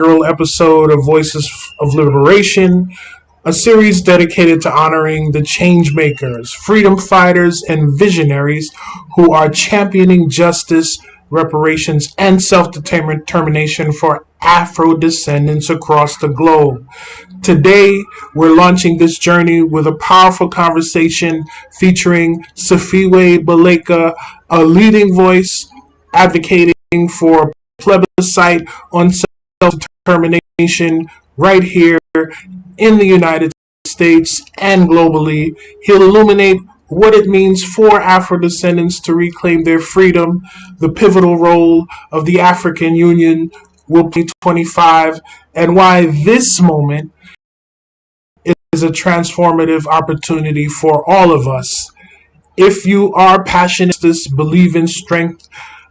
episode of Voices of Liberation, a series dedicated to honoring the change makers, freedom fighters, and visionaries who are championing justice, reparations, and self-determination for Afro-descendants across the globe. Today, we're launching this journey with a powerful conversation featuring Siphiwe Baleka, a leading voice advocating for plebiscite on self-determination right here in the United States and globally. He'll illuminate what it means for Afro-descendants to reclaim their freedom, the pivotal role of the African Union will be 25, and why this moment is a transformative opportunity for all of us. If you are passionate, believe in strength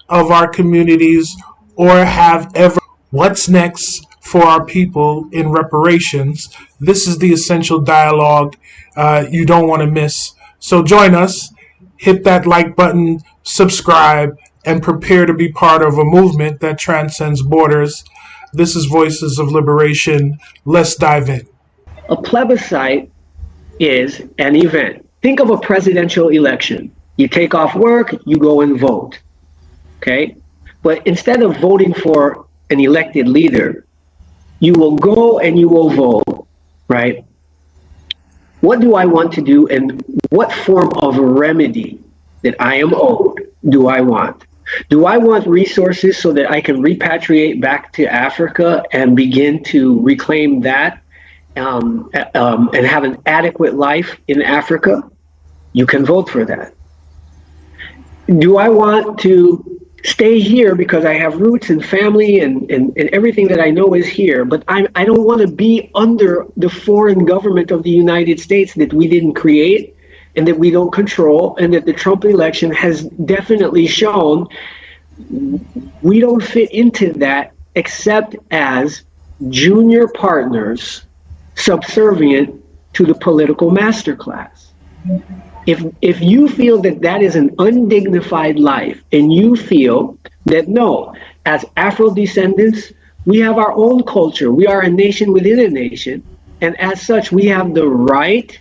of our communities, or have ever what's next for our people in reparations, this is the essential dialogue you don't want to miss. So join us, hit that like button, subscribe, and prepare to be part of a movement that transcends borders. This is Voices of Liberation. Let's dive in. A plebiscite is an event. Think of a presidential election. You take off work, you go and vote. Okay? But instead of voting for an elected leader, you will go and you will vote, right? What do I want to do, and what form of remedy that I am owed do I want? Do I want resources so that I can repatriate back to Africa and begin to reclaim that and have an adequate life in Africa? You can vote for that. Do I want to stay here because I have roots and family and everything that I know is here, but I don't want to be under the foreign government of the United States that we didn't create and that we don't control, and that the Trump election has definitely shown we don't fit into that except as junior partners subservient to the political master class. If you feel that that is an undignified life, and you feel that no, as Afro-descendants, we have our own culture, we are a nation within a nation, and as such, we have the right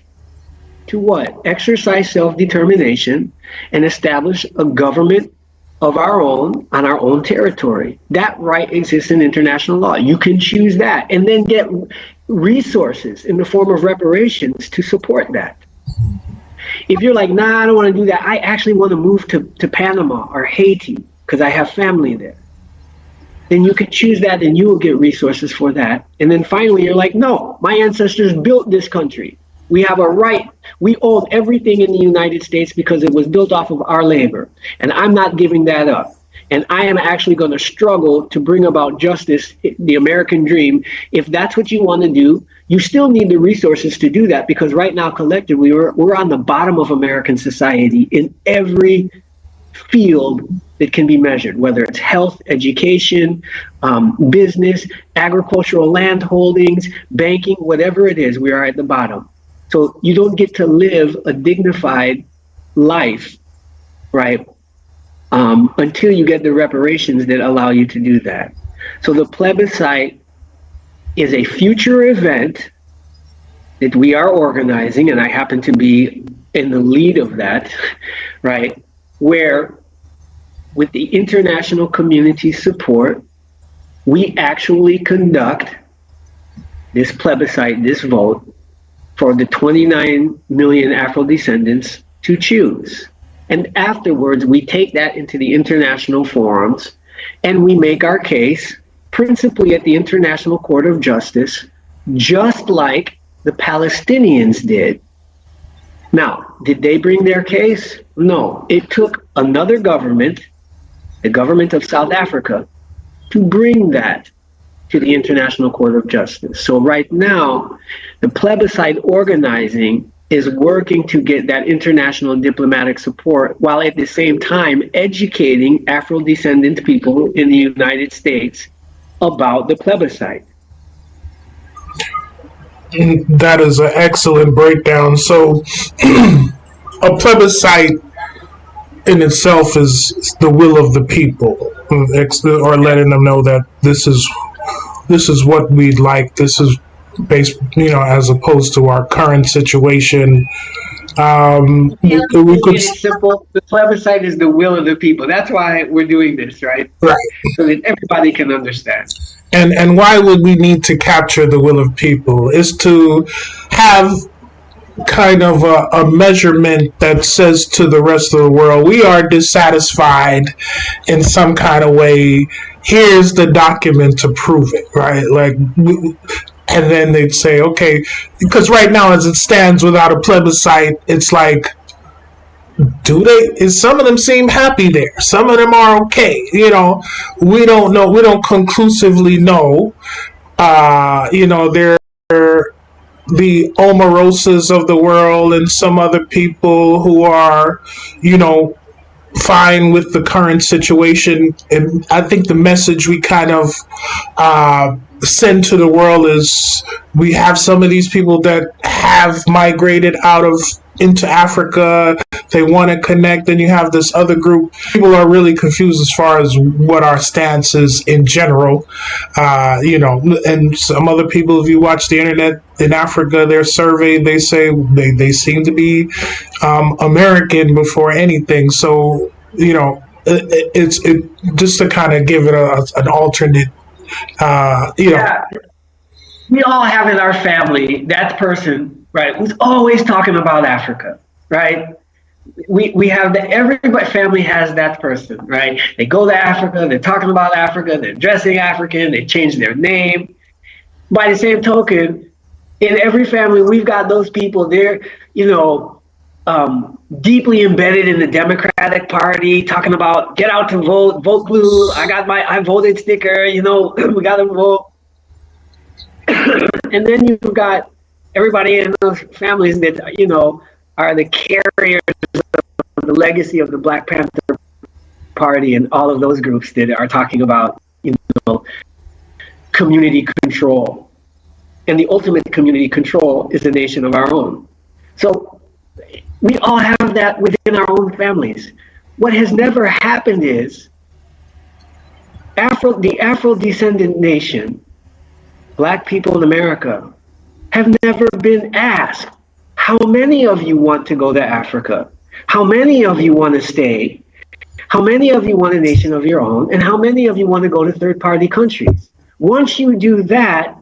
to what? Exercise self-determination and establish a government of our own on our own territory. That right exists in international law. You can choose that and then get resources in the form of reparations to support that. If you're like, nah, I don't want to do that, I actually want to move to Panama or Haiti because I have family there, then you can choose that and you will get resources for that. And then finally, you're like, no, my ancestors built this country. We have a right. We own everything in the United States because it was built off of our labor. And I'm not giving that up. And I am actually going to struggle to bring about justice, the American dream. If that's what you want to do, you still need the resources to do that, because right now, collectively, we're on the bottom of American society in every field that can be measured, whether it's health, education, business, agricultural land holdings, banking, whatever it is, we are at the bottom. So you don't get to live a dignified life, right? Until you get the reparations that allow you to do that. So the plebiscite is a future event that we are organizing, and I happen to be in the lead of that, right? Where, with the international community support, we actually conduct this plebiscite, this vote, for the 29 million Afro-descendants to choose. And afterwards, we take that into the international forums and we make our case, principally at the International Court of Justice, just like the Palestinians did. Now, did they bring their case? No. It took another government, the government of South Africa, to bring that to the International Court of Justice. So right now, the plebiscite organizing is working to get that international diplomatic support, while at the same time educating Afro-descendant people in the United States about the plebiscite. That is an excellent breakdown. So a plebiscite in itself is the will of the people, or letting them know that this is this is what we'd like. This is based, as opposed to our current situation. We could. It's simple. The plebiscite is the will of the people. That's why we're doing this, right? Right. So that everybody can understand. And why would we need to capture the will of people? Is to have kind of a measurement that says to the rest of the world, we are dissatisfied in some kind of way. Here's the document to prove it, right? And then they'd say, okay, because right now as it stands without a plebiscite, it's like, some of them seem happy there. Some of them are okay. We don't know. We don't conclusively know. They're the Omarosas of the world and some other people who are, fine with the current situation. And I think the message we kind of send to the world is we have some of these people that have migrated into Africa. They want to connect, and you have this other group. People are really confused as far as what our stance is in general. And some other people, if you watch the internet in Africa, their survey, they say they seem to be American before anything. So, it's just to kind of give it an alternate, Yeah. We all have in our family that person, right, who's always talking about Africa, right? We have every family has that person, right? They go to Africa, they're talking about Africa, they're dressing African, they change their name. By the same token, in every family, we've got those people. They're, deeply embedded in the Democratic Party, talking about get out to vote, vote blue. I voted sticker. We got to vote. And then you've got everybody in those families that are the carriers of the legacy of the Black Panther Party and all of those groups that are talking about community control. And the ultimate community control is the nation of our own. So we all have that within our own families. What has never happened is the Afrodescendant nation, Black people in America, have never been asked, how many of you want to go to Africa? How many of you want to stay? How many of you want a nation of your own? And how many of you want to go to third-party countries? Once you do that,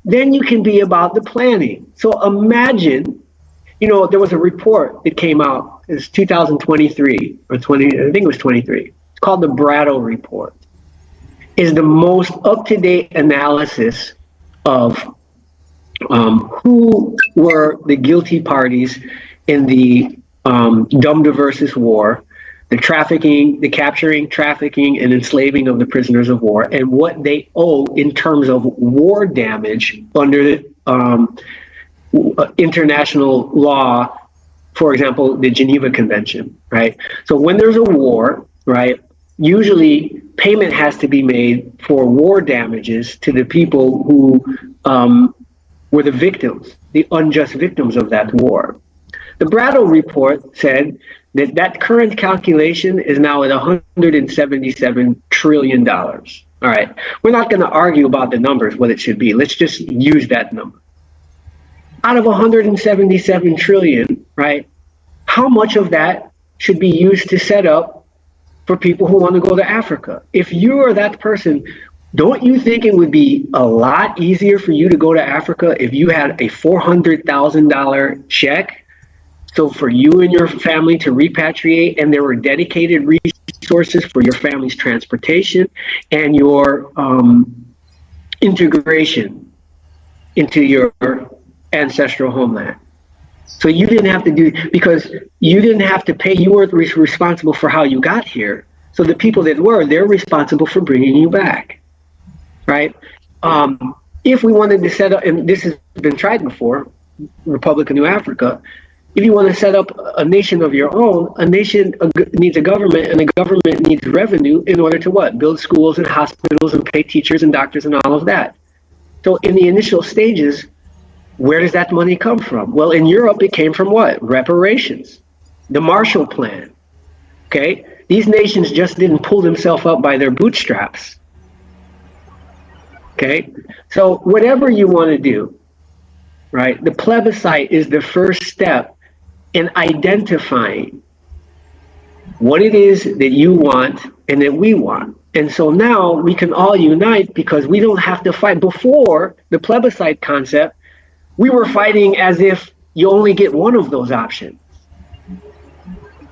then you can be about the planning. So imagine, there was a report that came out, it's 2023 or 20, I think it was 23. It's called the Brattle Report. Is the most up-to-date analysis of who were the guilty parties in the Dumb versus War, the capturing, trafficking, and enslaving of the prisoners of war, and what they owe in terms of war damage under the international law, for example, the Geneva Convention, right? So when there's a war, right, usually payment has to be made for war damages to the people who were the victims, the unjust victims of that war. The Brattle Report said that current calculation is now at $177 trillion. All right, we're not going to argue about the numbers, what it should be. Let's just use that number. Out of 177 trillion, right, how much of that should be used to set up for people who want to go to Africa? If you are that person, don't you think it would be a lot easier for you to go to Africa if you had a $400,000 check? So for you and your family to repatriate, and there were dedicated resources for your family's transportation and your integration into your ancestral homeland. So you didn't have to because you didn't have to pay, you weren't responsible for how you got here. So the people that were, they're responsible for bringing you back, right? If we wanted to set up, and this has been tried before, Republic of New Africa, if you want to set up a nation of your own, a nation needs a government, and a government needs revenue in order to what? Build schools and hospitals and pay teachers and doctors and all of that. So in the initial stages, where does that money come from? Well, in Europe, it came from what? Reparations, the Marshall Plan, okay? These nations just didn't pull themselves up by their bootstraps. Okay? So whatever you want to do, right? The plebiscite is the first step in identifying what it is that you want and that we want. And so now we can all unite because we don't have to fight. Before the plebiscite concept, we were fighting as if you only get one of those options.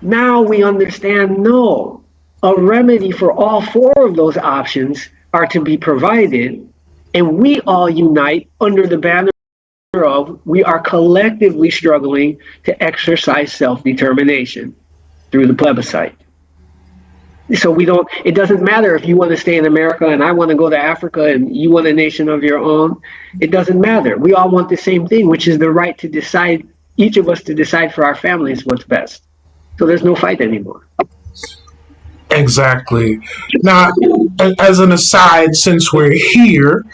Now we understand, no, a remedy for all four of those options are to be provided, and we all unite under the banner of we are collectively struggling to exercise self-determination through the plebiscite. So we don't, it doesn't matter if you want to stay in America and I want to go to Africa and you want a nation of your own. It doesn't matter. We all want the same thing, which is the right to decide, each of us to decide for our families what's best. So there's no fight anymore. Exactly. Now, as an aside, since we're here,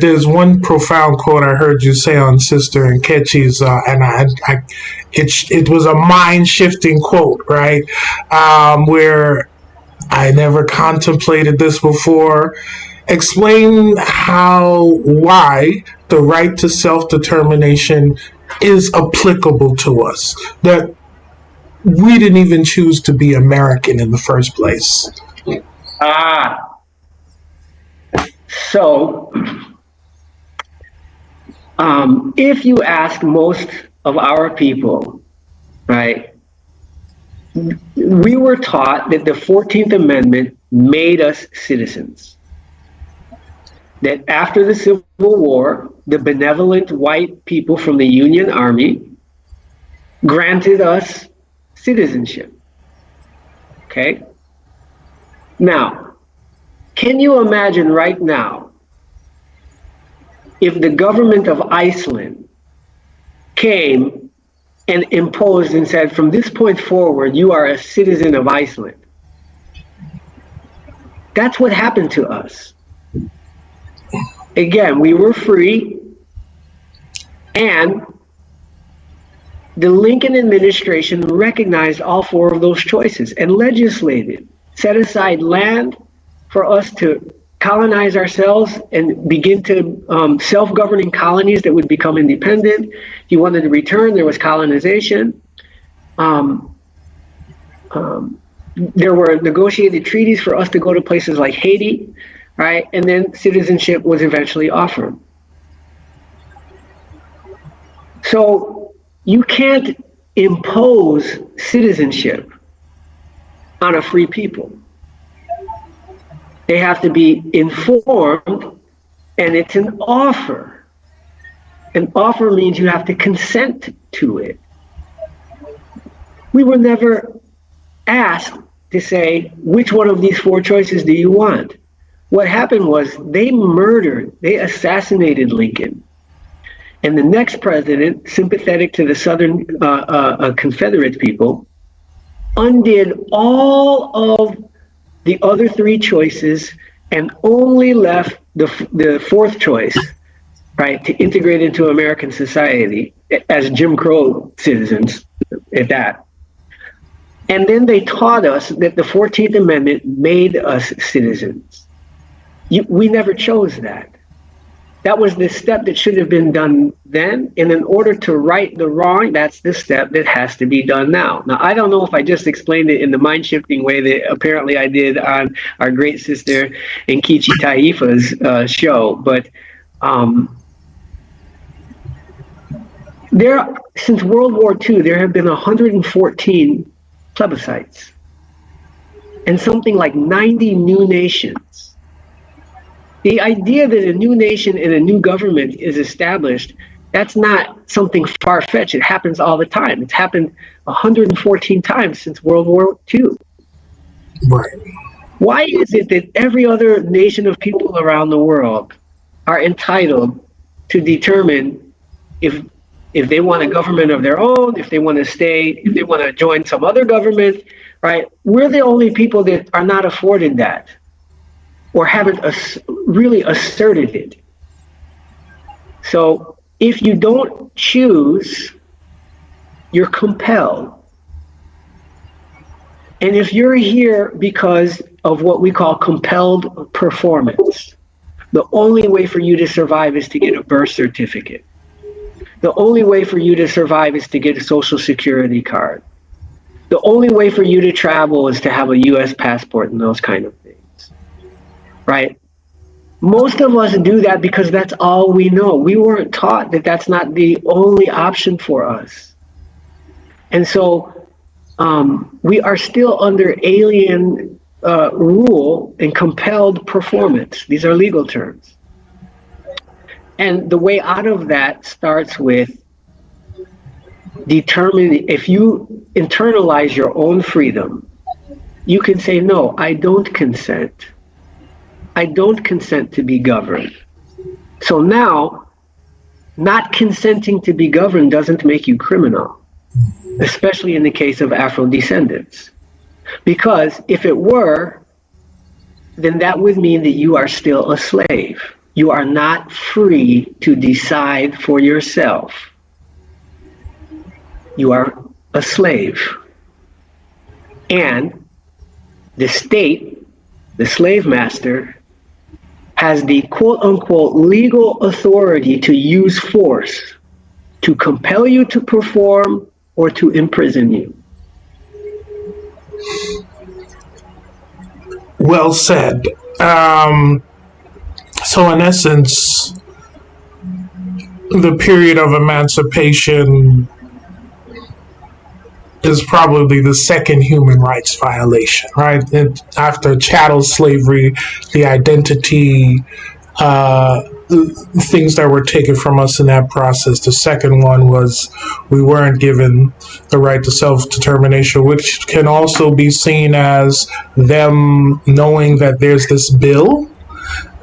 there's one profound quote I heard you say on Sister Nkechi's, and it was a mind shifting quote, right? Where I never contemplated this before. Explain why the right to self determination is applicable to us. That we didn't even choose to be American in the first place. So, if you ask most of our people, right, we were taught that the 14th Amendment made us citizens. That after the Civil War, the benevolent white people from the Union Army granted us citizenship. Okay? Now, can you imagine right now if the government of Iceland came and imposed and said, from this point forward, you are a citizen of Iceland? That's what happened to us. Again, we were free, and the Lincoln administration recognized all four of those choices and legislated, set aside land for us to colonize ourselves and begin to self-governing colonies that would become independent. If you wanted to return, there was colonization. There were negotiated treaties for us to go to places like Haiti, right? And then citizenship was eventually offered. So you can't impose citizenship on a free people. They have to be informed, and it's an offer. An offer means you have to consent to it. We were never asked to say, which one of these four choices do you want? What happened was they assassinated Lincoln. And the next president, sympathetic to the Southern Confederate people, undid all of the other three choices and only left the fourth choice, right, to integrate into American society as Jim Crow citizens at that. And then they taught us that the 14th Amendment made us citizens. We never chose that. That was the step that should have been done then. And in order to right the wrong, that's the step that has to be done now. Now, I don't know if I just explained it in the mind-shifting way that apparently I did on our great sister Nkechi Taifa's show, but since World War II, there have been 114 plebiscites and something like 90 new nations. The idea that a new nation and a new government is established, that's not something far-fetched. It happens all the time. It's happened 114 times since World War II. Right. Why is it that every other nation of people around the world are entitled to determine if they want a government of their own, if they want to stay, if they want to join some other government, right? We're the only people that are not afforded that, or haven't really asserted it. So if you don't choose, you're compelled. And if you're here because of what we call compelled performance, the only way for you to survive is to get a birth certificate. The only way for you to survive is to get a social security card. The only way for you to travel is to have a US passport and those kind of things, right? Most of us do that because that's all we know. We weren't taught that that's not the only option for us. And so we are still under alien rule and compelled performance. These are legal terms. And the way out of that starts with determining, if you internalize your own freedom, you can say, no, I don't consent. I don't consent to be governed. So now, not consenting to be governed doesn't make you criminal, especially in the case of Afrodescendants. Because if it were, then that would mean that you are still a slave. You are not free to decide for yourself. You are a slave. And the state, the slave master, has the quote-unquote legal authority to use force to compel you to perform or to imprison you. Well said. So in essence, the period of emancipation is probably the second human rights violation, right? And after chattel slavery, the identity, things that were taken from us in that process. The second one was we weren't given the right to self-determination, which can also be seen as them knowing that there's this bill.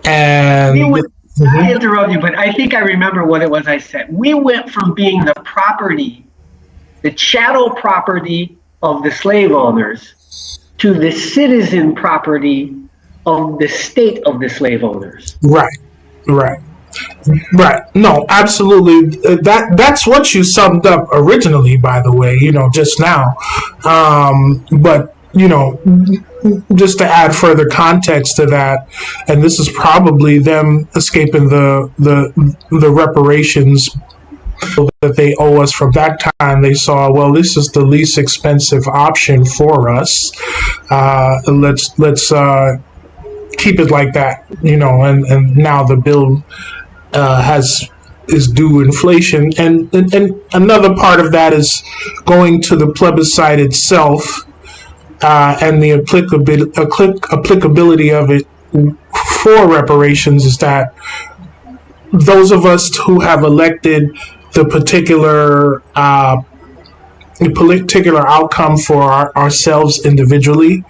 And I interrupt you, but I think I remember what it was I said. We went from being the property, the chattel property of the slave owners, to the citizen property of the state of the slave owners. Right. No, absolutely. That's what you summed up originally, by the way, just now. But, just to add further context to that, and this is probably them escaping the reparations that they owe us from that time. They saw, well, this is the least expensive option for us. Let's keep it like that, and now the bill is due inflation. And another part of that is going to the plebiscite itself, and the applicability of it for reparations is that those of us who have elected the particular outcome for ourselves individually,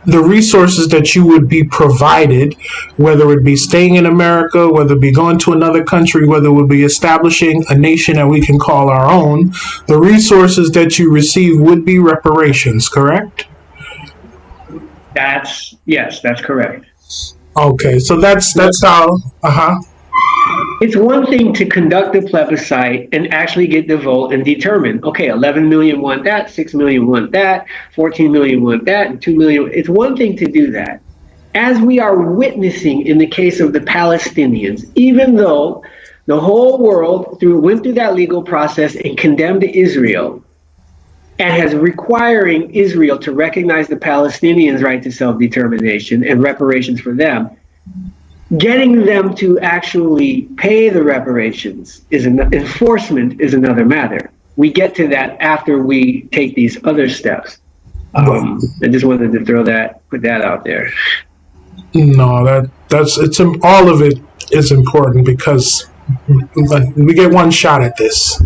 the resources that you would be provided, whether it be staying in America, whether it be going to another country, whether it would be establishing a nation that we can call our own, the resources that you receive would be reparations, correct? Yes, that's correct. Okay, so that's how, It's one thing to conduct a plebiscite and actually get the vote and determine, okay, 11 million want that, 6 million want that, 14 million want that, and 2 million. It's one thing to do that. As we are witnessing in the case of the Palestinians, even though the whole world went through that legal process and condemned Israel and has requiring Israel to recognize the Palestinians' right to self-determination and reparations for them, getting them to actually pay the reparations enforcement is another matter. We get to that after we take these other steps. I just wanted to put that out there. No, it's all of it is important because we get one shot at this.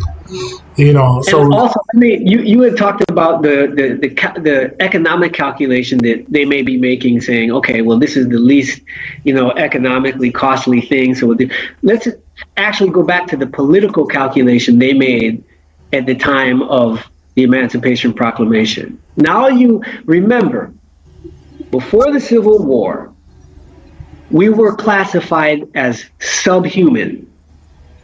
So and also, you had talked about the economic calculation that they may be making, saying, okay, well, this is the least, economically costly thing. So let's actually go back to the political calculation they made at the time of the Emancipation Proclamation. Now you remember, before the Civil War, we were classified as subhuman,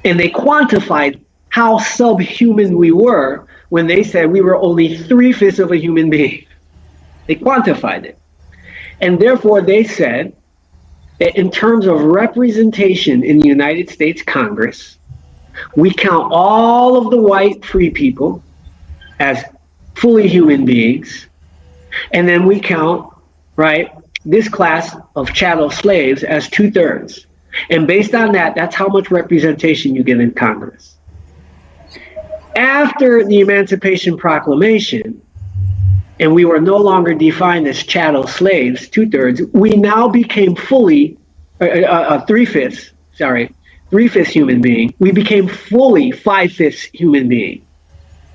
and they quantified how subhuman we were when they said we were only 3/5 of a human being. They quantified it. And therefore they said that in terms of representation in the United States Congress, we count all of the white free people as fully human beings, and then we count, right, this class of chattel slaves as 2/3. And based on that, that's how much representation you get in Congress. After the Emancipation Proclamation, and we were no longer defined as chattel slaves, 2/3, we now became fully, 3/5, 3/5 human being. We became fully 5/5 human being.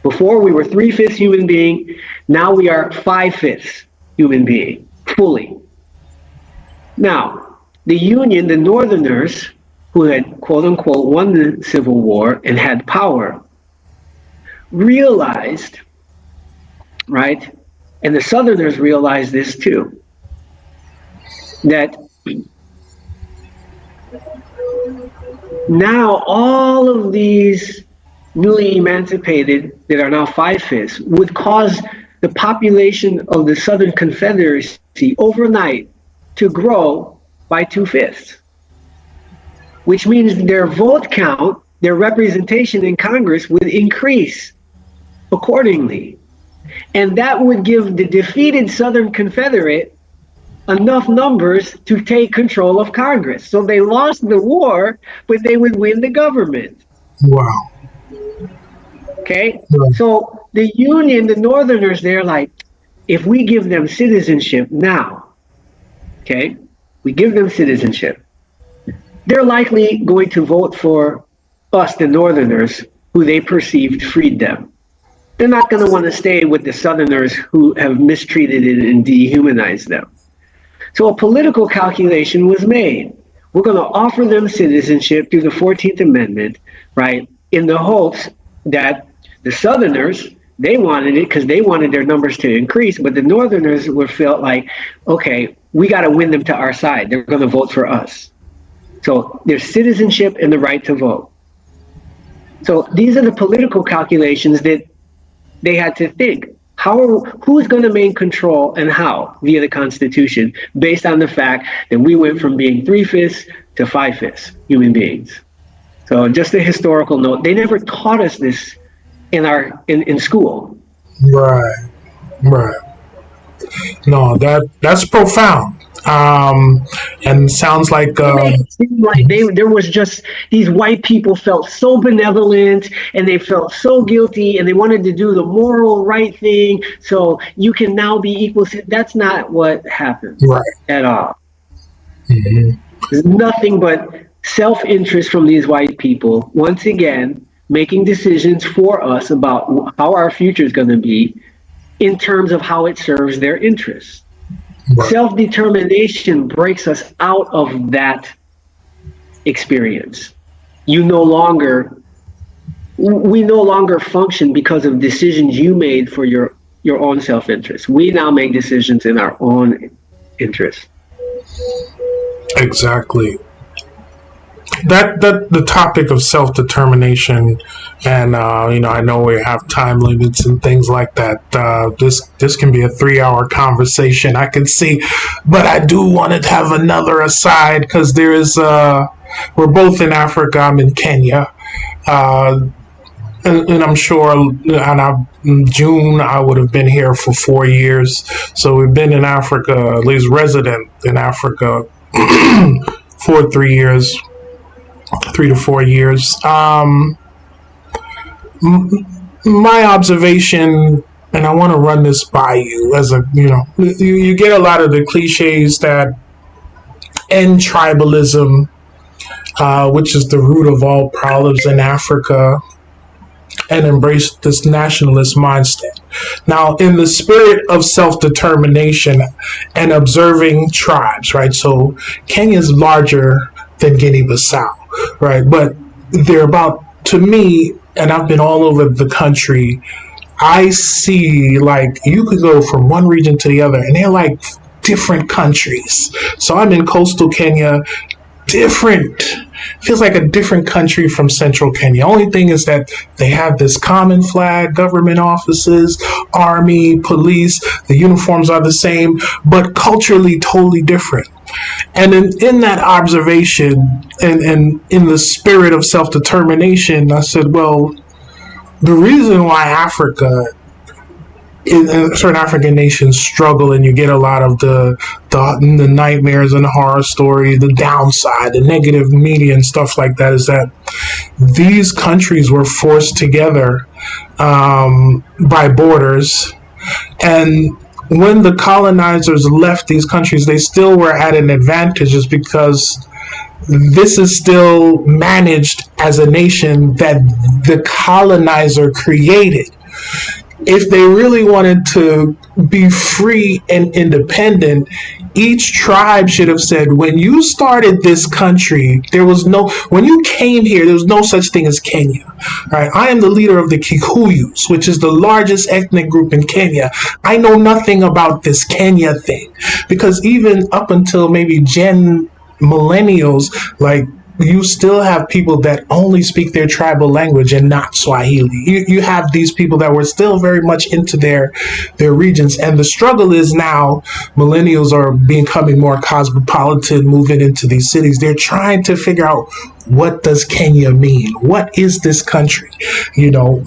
Before we were 3/5 human being, now we are 5/5 human being, fully. Now, the Union, the Northerners, who had quote unquote won the Civil War and had power, realized, right, and the Southerners realized this too, that now all of these newly emancipated that are now 5/5 would cause the population of the Southern Confederacy overnight to grow by 2/5, which means their vote count, their representation in Congress would increase accordingly. And that would give the defeated Southern Confederate enough numbers to take control of Congress. So they lost the war, but they would win the government. Wow. Okay? So the Union, the Northerners, they're like, if we give them citizenship now, okay, we give them citizenship, they're likely going to vote for us, the Northerners, who they perceived freed them. They're not going to want to stay with the Southerners who have mistreated and dehumanized them. So a political calculation was made. We're going to offer them citizenship through the 14th Amendment, right, in the hopes that the Southerners, they wanted it because they wanted their numbers to increase, but the Northerners were felt like, okay, we got to win them to our side. They're going to vote for us. So there's citizenship and the right to vote. So these are the political calculations that they had to think. Who's going to maintain control and how via the Constitution, based on the fact that we went from being 3/5 to 5/5 human beings. So just a historical note, they never taught us this in school. Right. No, that's profound. And sounds like there was just these white people felt so benevolent and they felt so guilty and they wanted to do the moral right thing. So you can now be equal. That's not what happened at all. Mm-hmm. There's nothing but self-interest from these white people, once again, making decisions for us about how our future is going to be in terms of how it serves their interests. Right. Self-determination breaks us out of that experience. We no longer function because of decisions you made for your own self-interest. We now make decisions in our own interest. Exactly. That the topic of self-determination, and I know we have time limits and things like that. This can be a 3-hour conversation, I can see, but I do want to have another aside because there is we're both in Africa. I'm in Kenya, and I'm sure, in June I would have been here for 4 years. So we've been in Africa, at least resident in Africa, for 3 years. 3 to 4 years. My observation, and I want to run this by you, as you get a lot of the cliches that end tribalism, which is the root of all problems in Africa, and embrace this nationalist mindset. Now, in the spirit of self-determination and observing tribes, right? So Kenya is larger than Guinea-Bissau, right? But they're about, to me, and I've been all over the country, I see like you could go from one region to the other and they're like different countries. So I'm in coastal Kenya, different feels like a different country from central Kenya. Only thing is that they have this common flag, government offices, army, police, the uniforms are the same, but culturally totally different. And in that observation and in the spirit of self-determination, I said, well, the reason why Africa in certain African nations struggle, and you get a lot of the nightmares and horror stories, the downside, the negative media and stuff like that, is that these countries were forced together by borders, and when the colonizers left these countries, they still were at an advantage, just because this is still managed as a nation that the colonizer created. If they really wanted to be free and independent, each tribe should have said, when you started this country, when you came here, there was no such thing as Kenya. Right? I am the leader of the Kikuyus, which is the largest ethnic group in Kenya. I know nothing about this Kenya thing, because even up until maybe millennials, like, you still have people that only speak their tribal language and not Swahili. You have these people that were still very much into their regions. And the struggle is now millennials are becoming more cosmopolitan, moving into these cities. They're trying to figure out, what does Kenya mean? What is this country?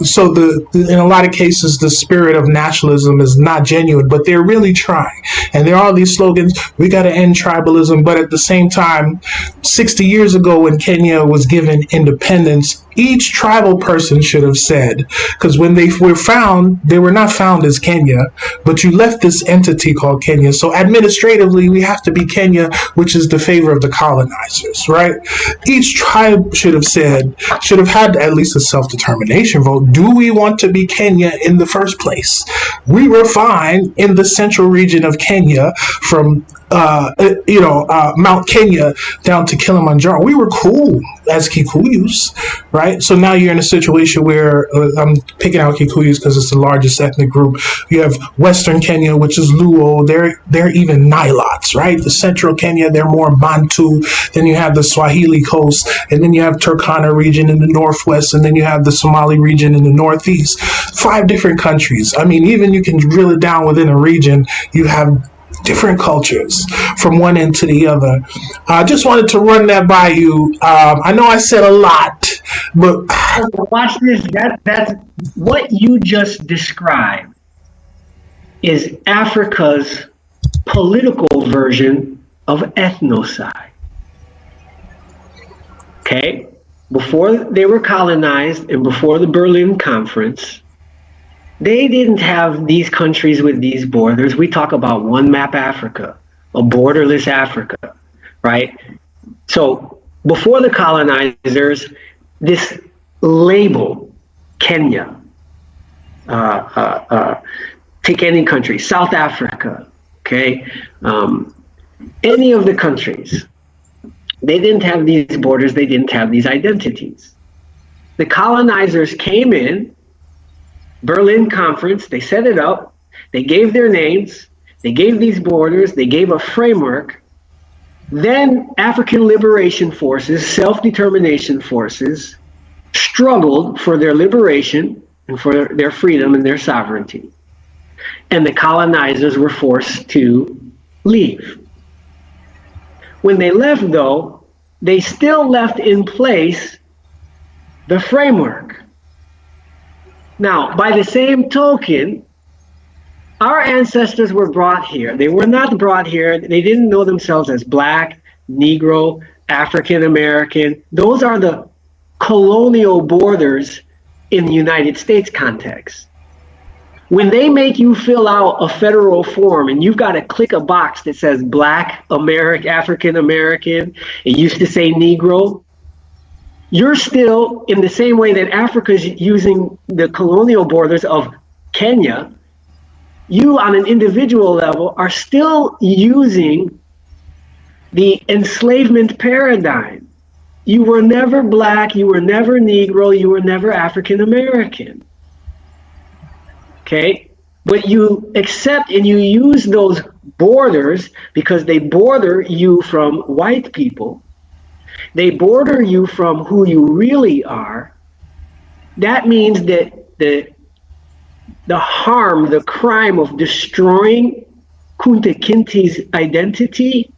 So in a lot of cases, the spirit of nationalism is not genuine, but they're really trying. And there are these slogans, we got to end tribalism. But at the same time, 60 years ago when Kenya was given independence, each tribal person should have said, because when they were found, they were not found as Kenya, but you left this entity called Kenya. So administratively, we have to be Kenya, which is the favor of the colonizers, right? Each tribe should have had at least a self-determination vote. Do we want to be Kenya in the first place? We were fine in the central region of Kenya from Mount Kenya down to Kilimanjaro. We were cool as Kikuyus, right? So now you're in a situation where I'm picking out Kikuyus because it's the largest ethnic group. You have Western Kenya, which is Luo. They're even Nilots, right? The central Kenya, they're more Bantu. Then you have the Swahili coast, and then you have Turkana region in the northwest, and then you have the Somali region in the northeast. 5 different countries. I mean, even you can drill it down within a region, you have different cultures from one end to the other. I just wanted to run that by you. I know I said a lot, but watch this. That's what you just described is Africa's political version of ethnocide. Okay? Before they were colonized and before the Berlin Conference, they didn't have these countries with these borders. We talk about one map Africa, a borderless Africa, right? So before the colonizers, this label, Kenya, take any country, South Africa, okay? Any of the countries, they didn't have these borders, they didn't have these identities. The colonizers came in, Berlin Conference, they set it up, they gave their names, they gave these borders, they gave a framework. Then African liberation forces, self-determination forces, struggled for their liberation and for their freedom and their sovereignty. And the colonizers were forced to leave. When they left, though, they still left in place the framework. Now, by the same token, our ancestors were brought here. They were not brought here. They didn't know themselves as Black, Negro, African American. Those are the colonial borders in the United States context. When they make you fill out a federal form and you've got to click a box that says Black, African American, it used to say Negro, you're still, in the same way that Africa's using the colonial borders of Kenya, you on an individual level are still using the enslavement paradigm. You were never Black, you were never Negro, you were never African American. Okay? But you accept and you use those borders because they border you from white people. They border you from who you really are. That means that the harm, the crime of destroying Kunta Kinte's identity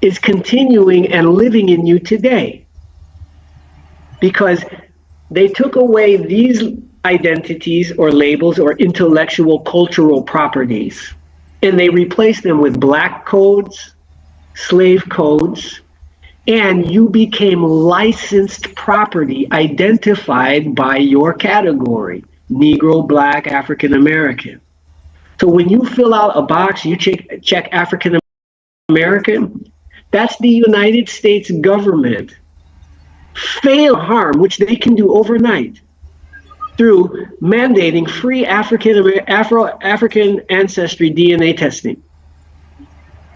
is continuing and living in you today. Because they took away these identities or labels or intellectual cultural properties, and they replaced them with black codes, slave codes, and you became licensed property identified by your category: Negro, Black, African American. So when you fill out a box, you check African American, that's the United States government fail harm, which they can do overnight, through mandating free African ancestry DNA testing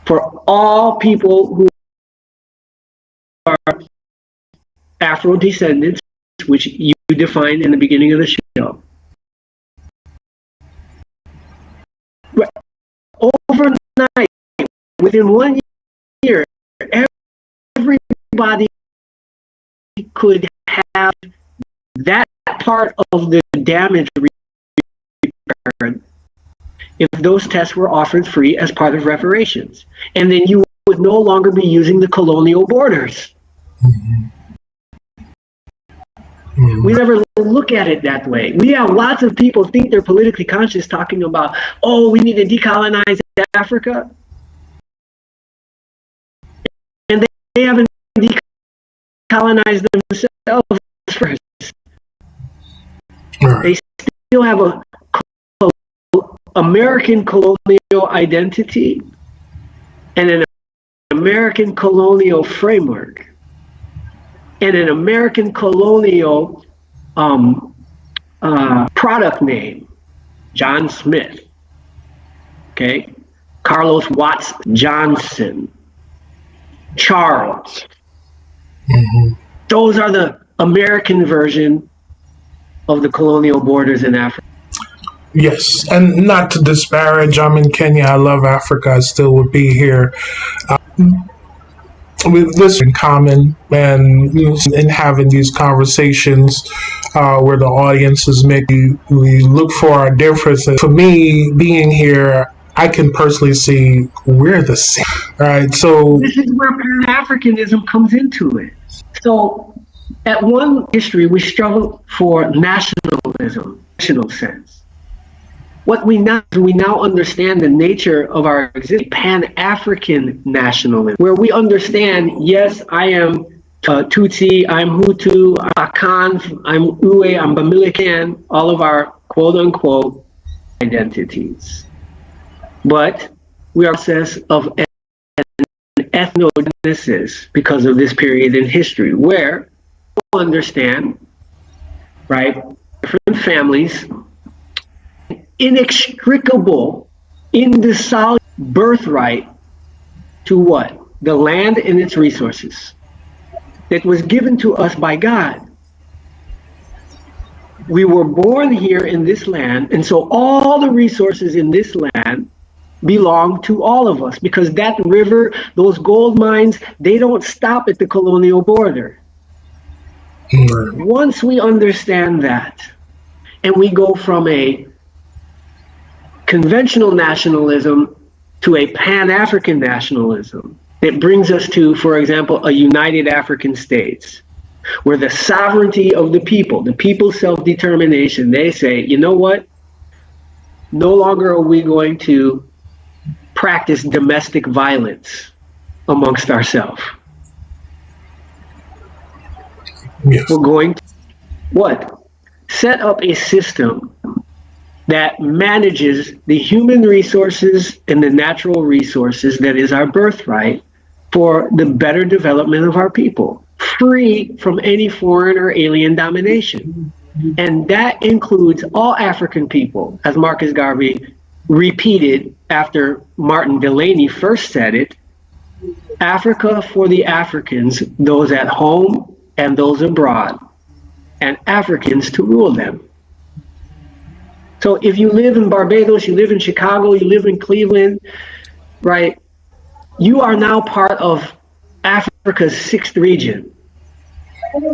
for all people who are Afrodescendants, which you defined in the beginning of the show. Overnight, within 1 year, everybody could have that part of the damage repaired if those tests were offered free as part of reparations. And then you would no longer be using the colonial borders. We never look at it that way. We have lots of people think they're politically conscious talking about, oh, we need to decolonize Africa. And they haven't decolonized themselves first. Right. They still have a American colonial identity and an American colonial framework and an American colonial product name: John Smith, okay, Carlos Watts Johnson, Charles. Those are the American version of the colonial borders in Africa. Yes, and not to disparage, I'm in Kenya, I love Africa, I still would be here. With this in common, and in having these conversations where the audience is making, we look for our differences. For me, being here, I can personally see we're the same, right? So this is where Pan-Africanism comes into it. So at one history, we struggle for nationalism, national sense. What we now understand the nature of our existing Pan-African nationalism, where we understand, yes, I am Tutsi, I'm Hutu, I'm Akan, I'm Uwe, I'm Bamilikan, all of our quote-unquote identities. But we are in the process of an ethnogenesis because of this period in history, where we understand, right, different families, inextricable, indissoluble birthright to what? The land and its resources that was given to us by God. We were born here in this land, and so all the resources in this land belong to all of us, because that river, those gold mines, they don't stop at the colonial border. Once we understand that, and we go from a conventional nationalism to a Pan-African nationalism, it brings us to, for example, a United African States, where the sovereignty of the people's self-determination, they say, you know what? No longer are we going to practice domestic violence amongst ourselves. yes. We're going to, what? Set up a system that manages the human resources and the natural resources that is our birthright for the better development of our people, free from any foreign or alien domination. And that includes all African people, as Marcus Garvey repeated after Martin Delany first said it: Africa for the Africans, those at home and those abroad, and Africans to rule them. So if you live in Barbados, you live in Chicago, you live in Cleveland, right? You are now part of Africa Africa's sixth region,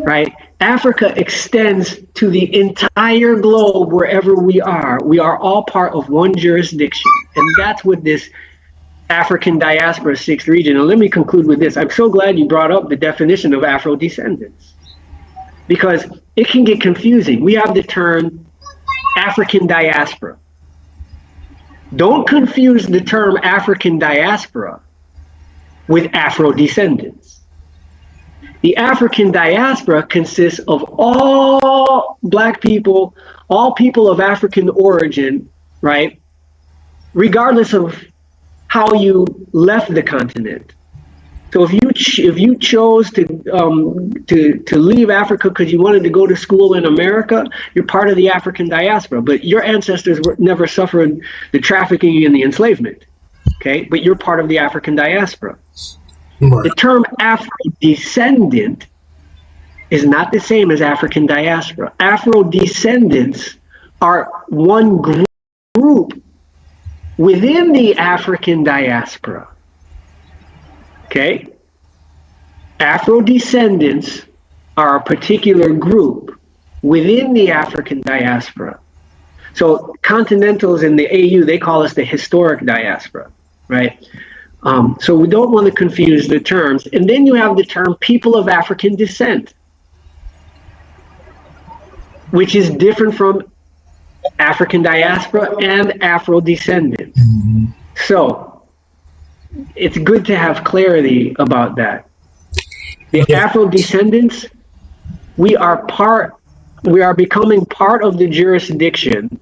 right? Africa extends to the entire globe wherever we are. We are all part of one jurisdiction. And that's what this African diaspora sixth region. And let me conclude with this. I'm so glad you brought up the definition of Afro-descendants, because it can get confusing. We have the term African diaspora. Don't confuse the term African diaspora with Afro-descendants. The African diaspora consists of all Black people, all people of African origin, right? Regardless of how you left the continent. So if you chose to leave Africa because you wanted to go to school in America, you're part of the African diaspora. But your ancestors never suffered the trafficking and the enslavement, okay? But you're part of the African diaspora. Right. The term Afro-descendant is not the same as African diaspora. Afro-descendants are one group within the African diaspora. Okay? Afro-descendants are a particular group within the African diaspora. So continentals in the AU, they call us the historic diaspora, right? So we don't want to confuse the terms. And then you have the term people of African descent, which is different from African diaspora and Afro-descendant. Mm-hmm. So it's good to have clarity about that. The Afro-descendants, we are becoming part of the jurisdiction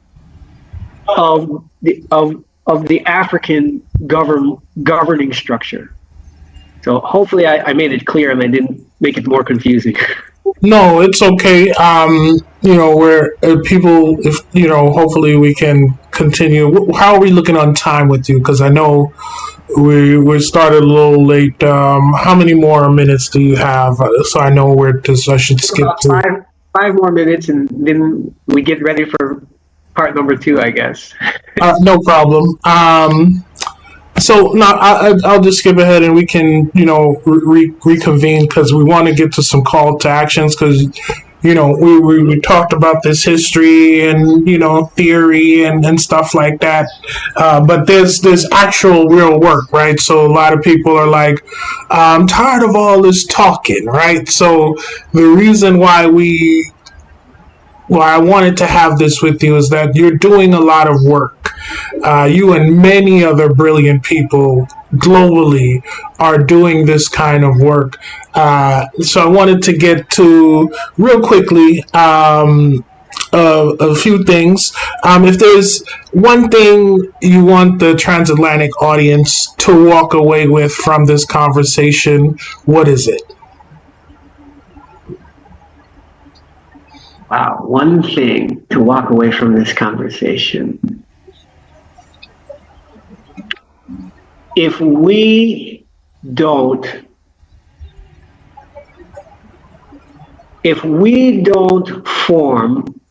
of the African governing structure. So hopefully I made it clear and I didn't make it more confusing. No, it's okay. Where people, if hopefully we can continue. How are we looking on time with you? Because I know we started a little late. How many more minutes do you have? So I know where I should skip to. Five more minutes, and then we get ready for part number 2, I guess. No problem. So now I'll just skip ahead and we can, reconvene because we want to get to some call to actions because, we talked about this history and, theory and stuff like that. But there's actual real work, right? So a lot of people are like, I'm tired of all this talking, right? So the reason why I wanted to have this with you is that you're doing a lot of work. You and many other brilliant people globally are doing this kind of work. So I wanted to get to real quickly a few things. If there's one thing you want the transatlantic audience to walk away with from this conversation, what is it? Wow, one thing to walk away from this conversation. If we don't form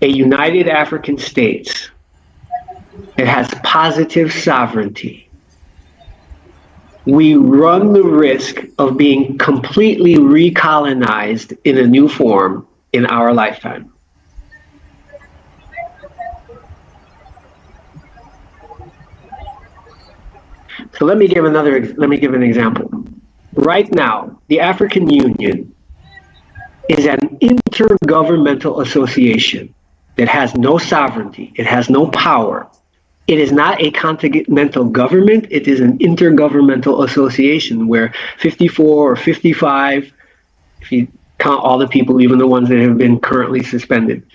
a united African states that has positive sovereignty, we run the risk of being completely recolonized in a new form in our lifetime. So let me give an example. Right now, the African Union is an intergovernmental association that has no sovereignty, it has no power. It is not a continental government, it is an intergovernmental association where 54 or 55, if you count all the people, even the ones that have been currently suspended,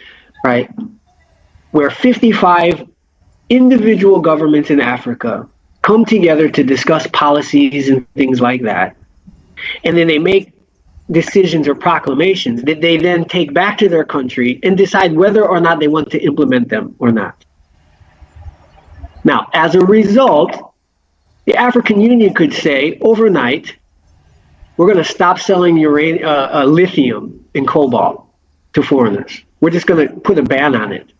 right? Where 55 individual governments in Africa come together to discuss policies and things like that. And then they make decisions or proclamations that they then take back to their country and decide whether or not they want to implement them or not. Now, as a result, the African Union could say overnight, we're going to stop selling lithium and cobalt to foreigners. We're just going to put a ban on it.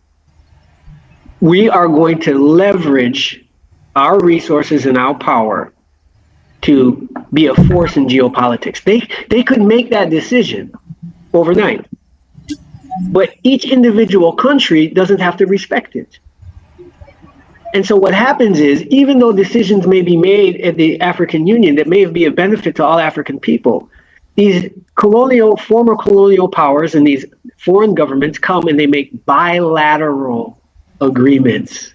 We are going to leverage our resources and our power to be a force in geopolitics. They could make that decision overnight. But each individual country doesn't have to respect it. And so what happens is, even though decisions may be made at the African Union that may be a benefit to all African people, these former colonial powers and these foreign governments come and they make bilateral agreements.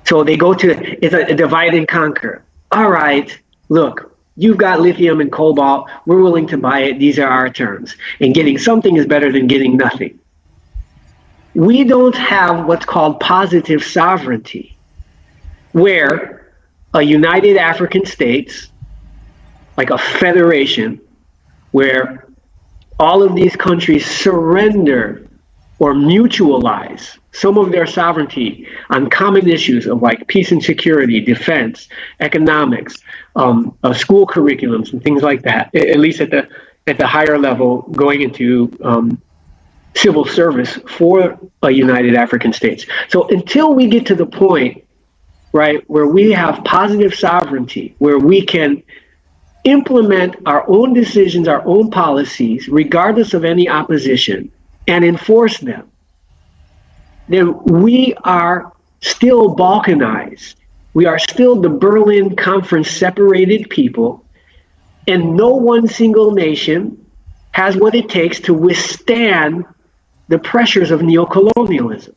So they go to, it's a divide and conquer. All right, look, you've got lithium and cobalt. We're willing to buy it. These are our terms. And getting something is better than getting nothing. We don't have what's called positive sovereignty, where a United African States, like a federation, where all of these countries surrender or mutualize some of their sovereignty on common issues of like peace and security, defense, economics, school curriculums, and things like that. At least at the higher level, going into civil service for a United African States. So until we get to the point, right, where we have positive sovereignty, where we can implement our own decisions, our own policies, regardless of any opposition, and enforce them, then we are still balkanized. We are still the Berlin Conference separated people, and no one single nation has what it takes to withstand the pressures of neocolonialism.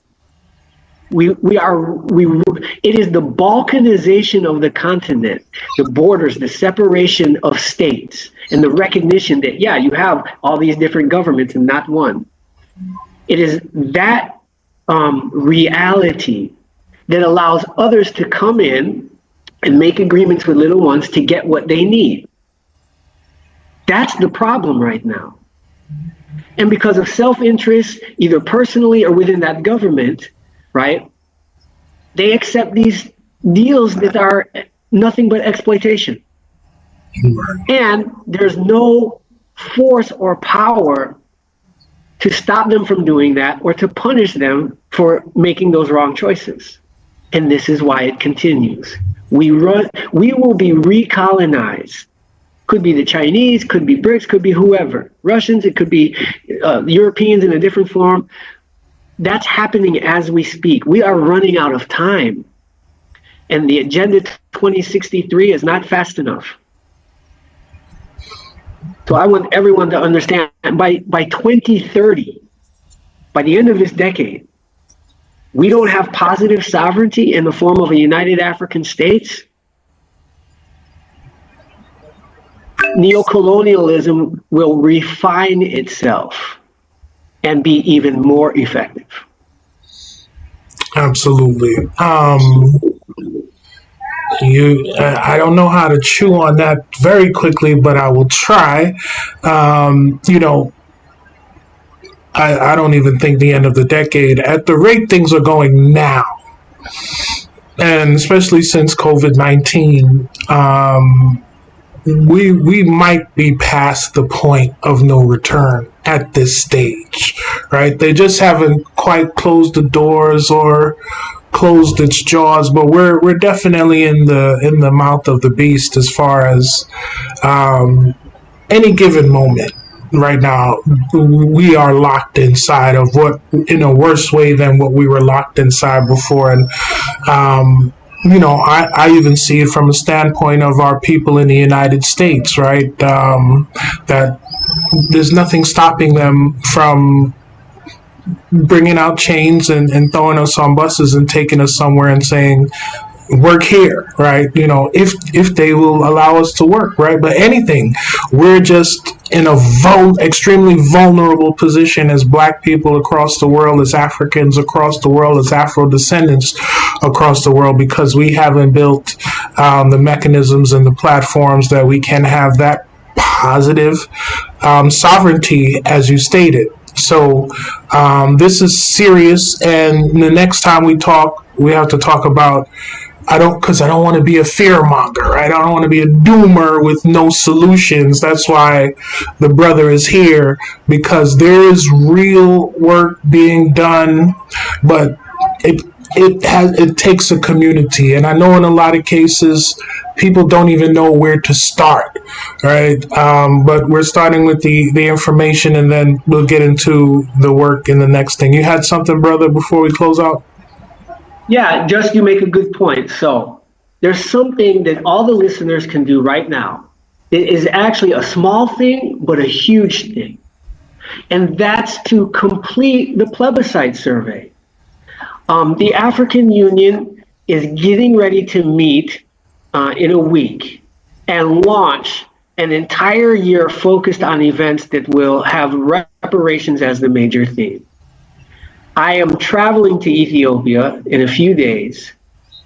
It is the balkanization of the continent, the borders, the separation of states, and the recognition that, yeah, you have all these different governments and not one. It is that reality that allows others to come in and make agreements with little ones to get what they need. That's the problem right now. And because of self-interest, either personally or within that government, right, they accept these deals that are nothing but exploitation. And there's no force or power to stop them from doing that or to punish them for making those wrong choices. And this is why it continues. We will be recolonized. Could be the Chinese, could be Brits, could be whoever. Russians, it could be Europeans in a different form. That's happening as we speak. We are running out of time. And the Agenda 2063 is not fast enough. So I want everyone to understand, by 2030, by the end of this decade, we don't have positive sovereignty in the form of a United African States. Neocolonialism will refine itself and be even more effective. Absolutely. I don't know how to chew on that very quickly, but I will try. I don't even think the end of the decade, at the rate things are going now, and especially since COVID-19, we might be past the point of no return at this stage, right? They just haven't quite closed the doors or closed its jaws, but we're definitely in the mouth of the beast as far as any given moment. Right now, we are locked inside of what, in a worse way than what we were locked inside before. And I even see it from a standpoint of our people in the United States, right? That there's nothing stopping them from bringing out chains and throwing us on buses and taking us somewhere and saying, work here, right? If they will allow us to work, right? But anything, we're just in a extremely vulnerable position as Black people across the world, as Africans across the world, as Afrodescendants across the world, because we haven't built the mechanisms and the platforms that we can have that positive sovereignty, as you stated. So this is serious, and the next time we talk, we have to talk about, because I don't want to be a fear monger, right? I don't want to be a doomer with no solutions. That's why the brother is here, because there is real work being done, but it takes a community, and I know in a lot of cases people don't even know where to start, right? But we're starting with the information, and then we'll get into the work in the next thing. You had something, brother, before we close out? Yeah, just you make a good point. So there's something that all the listeners can do right now. It is actually a small thing, but a huge thing. And that's to complete the plebiscite survey. The African Union is getting ready to meet in a week and launch an entire year focused on events that will have reparations as the major theme. I am traveling to Ethiopia in a few days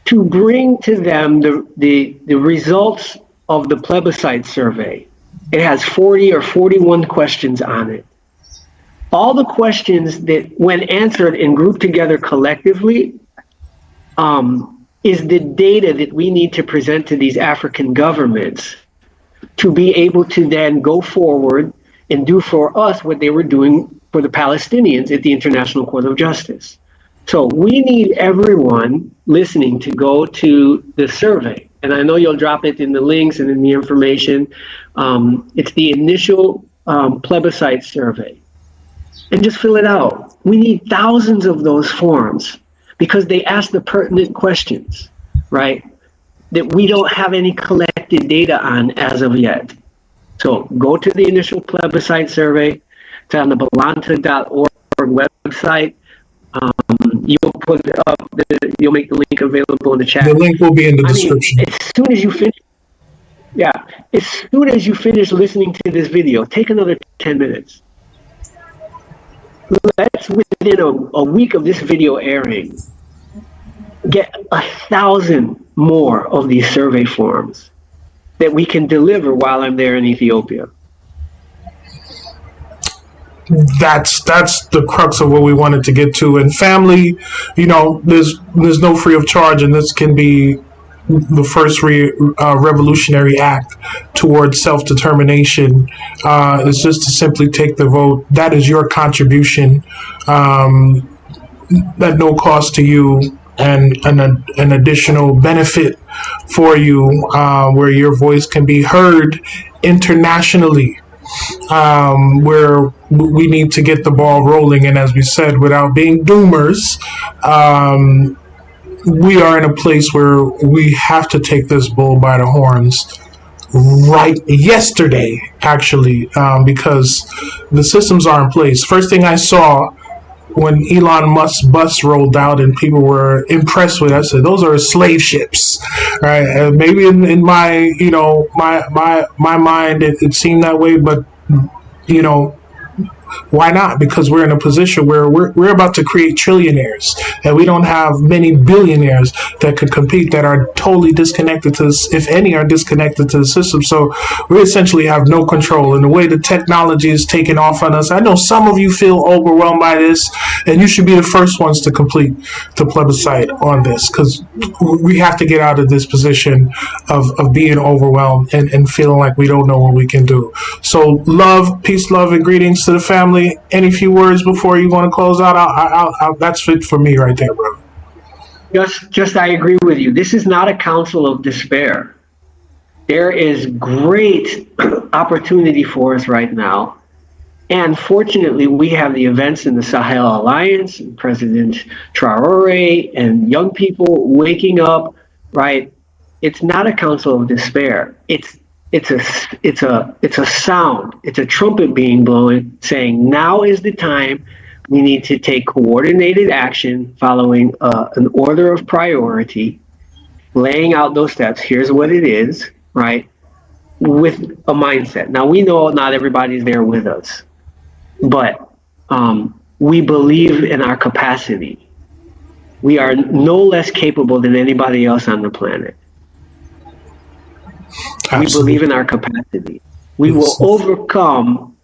to bring to them the results of the plebiscite survey. It has 40 or 41 questions on it. All the questions that, when answered and grouped together collectively, is the data that we need to present to these African governments to be able to then go forward and do for us what they were doing for the Palestinians at the International Court of Justice. So we need everyone listening to go to the survey. And I know you'll drop it in the links and in the information. It's the initial plebiscite survey. And just fill it out. We need thousands of those forms because they ask the pertinent questions, right? That we don't have any collected data on as of yet. So go to the initial plebiscite survey. It's on the balanta.org website. You'll put up you'll make the link available in the chat. The link will be in the description. As soon as you finish listening to this video, take another 10 minutes. Let's, within a week of this video airing, get 1,000 more of these survey forms that we can deliver while I'm there in Ethiopia. That's the crux of what we wanted to get to. And family, there's no free of charge, and this can be the first revolutionary act towards self-determination. Is just to simply take the vote. That is your contribution at no cost to you, and an additional benefit for you, where your voice can be heard internationally, where we need to get the ball rolling. And as we said, without being doomers, we are in a place where we have to take this bull by the horns right yesterday, actually, because the systems are in place. First thing I saw when Elon Musk's bus rolled out and people were impressed with it, I said, those are slave ships, right? And maybe in my, my mind, it seemed that way, but, why not? Because we're in a position where we're about to create trillionaires, and we don't have many billionaires that could compete, that are totally disconnected to this, if any are disconnected to the system. So we essentially have no control. And the way the technology is taking off on us, I know some of you feel overwhelmed by this, and you should be the first ones to complete the plebiscite on this, because we have to get out of this position of being overwhelmed and feeling like we don't know what we can do. So love, peace, love, and greetings to the family. Any few words before you want to close out? I'll that's it for me right there, bro. Just I agree with you. This is not a council of despair. There is great opportunity for us right now. And fortunately, we have the events in the Sahel Alliance, and President Traore, and young people waking up, right? It's not a council of despair. It's a sound. It's a trumpet being blown saying now is the time. We need to take coordinated action following an order of priority, laying out those steps. Here's what it is, right? With a mindset. Now we know not everybody's there with us, but we believe in our capacity. We are no less capable than anybody else on the planet. Absolutely. We believe in our capacity. We will overcome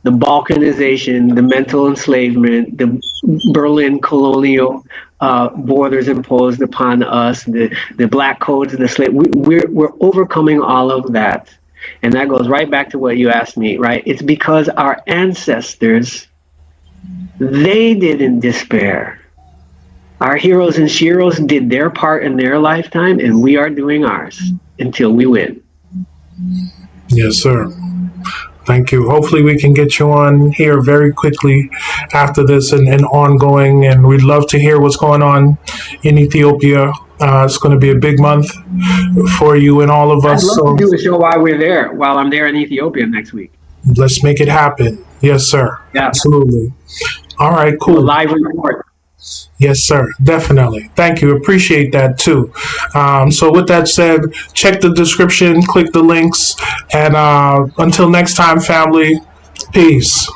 the balkanization, the mental enslavement, the Berlin colonial borders imposed upon us, the black codes, the slave. We're overcoming all of that. And that goes right back to what you asked me, right? It's because our ancestors, they didn't despair. Our heroes and sheroes did their part in their lifetime, and we are doing ours until we win. Yes, sir. Thank you. Hopefully we can get you on here very quickly after this and ongoing. And we'd love to hear what's going on in Ethiopia. It's going to be a big month for you and all of us. I'd love to do a show while I'm there in Ethiopia next week. Let's make it happen. Yes, sir. Yeah. Absolutely. All right, cool. A live report. Yes, sir. Definitely. Thank you. Appreciate that too. So with that said, check the description, click the links, and until next time, family, peace.